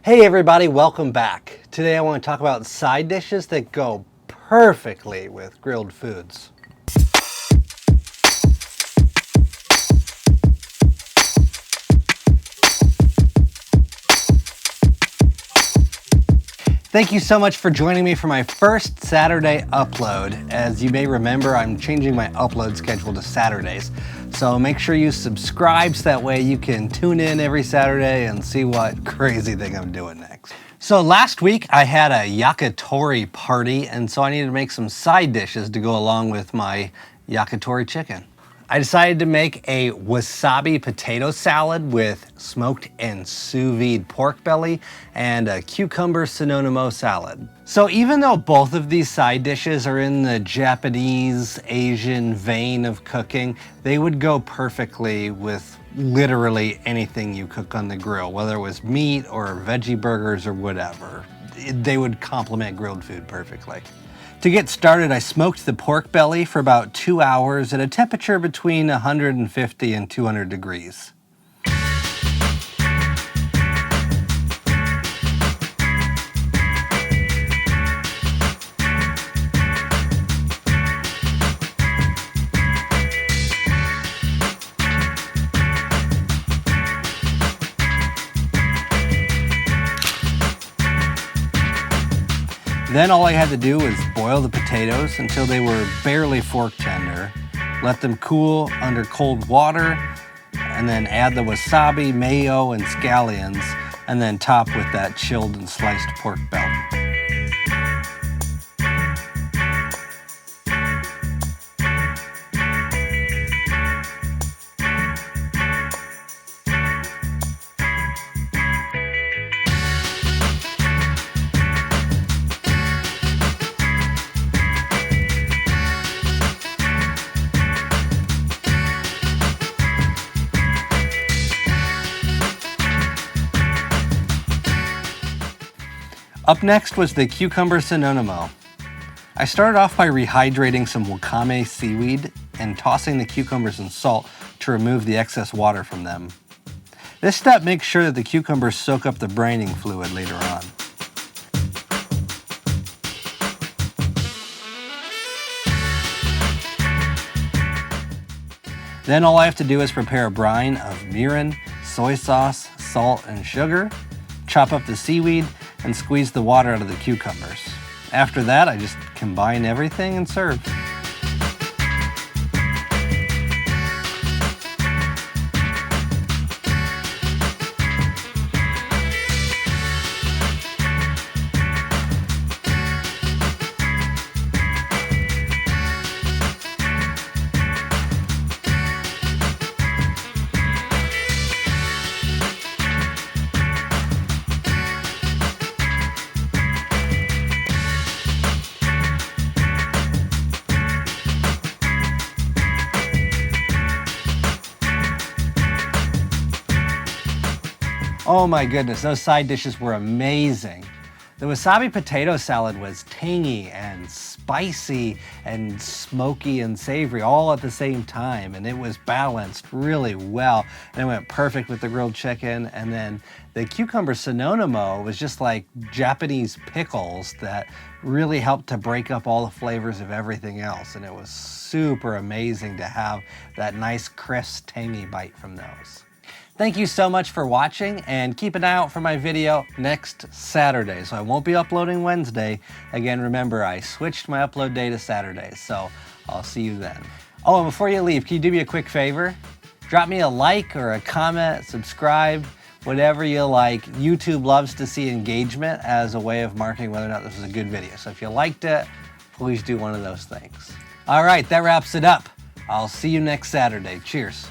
Hey everybody, welcome back. Today I want to talk about side dishes that go perfectly with grilled foods. Thank you so much for joining me for my first Saturday upload. As you may remember, I'm changing my upload schedule to Saturdays. So make sure you subscribe so that way you can tune in every Saturday and see what crazy thing I'm doing next. So last week I had a Yakitori party, and so I needed to make some side dishes to go along with my Yakitori chicken. I decided to make a Wasabi Potato Salad with smoked and sous vide pork belly and a Cucumber Sunomono salad. So even though both of these side dishes are in the Japanese, Asian vein of cooking, they would go perfectly with literally anything you cook on the grill, whether it was meat or veggie burgers or whatever. They would complement grilled food perfectly. To get started, I smoked the pork belly for about 2 hours at a temperature between 150 and 200 degrees. Then all I had to do was boil the potatoes until they were barely fork tender, let them cool under cold water, and then add the wasabi, mayo, and scallions, and then top with that chilled and sliced pork belly. Up next was the Cucumber Sunomono. I started off by rehydrating some wakame seaweed and tossing the cucumbers in salt to remove the excess water from them. This step makes sure that the cucumbers soak up the braining fluid later on. Then all I have to do is prepare a brine of mirin, soy sauce, salt, and sugar, chop up the seaweed, and squeeze the water out of the cucumbers. After that, I just combine everything and serve. Oh my goodness, those side dishes were amazing. The Wasabi Potato Salad was tangy and spicy and smoky and savory all at the same time, and it was balanced really well, and it went perfect with the grilled chicken. And then the Cucumber Sunomono was just like Japanese pickles that really helped to break up all the flavors of everything else, and it was super amazing to have that nice crisp tangy bite from those. Thank you so much for watching, and keep an eye out for my video next Saturday. So I won't be uploading Wednesday. Again, remember, I switched my upload day to Saturday, so I'll see you then. Oh, and before you leave, can you do me a quick favor? Drop me a like or a comment, subscribe, whatever you like. YouTube loves to see engagement as a way of marking whether or not this is a good video. So if you liked it, please do one of those things. All right, that wraps it up. I'll see you next Saturday. Cheers.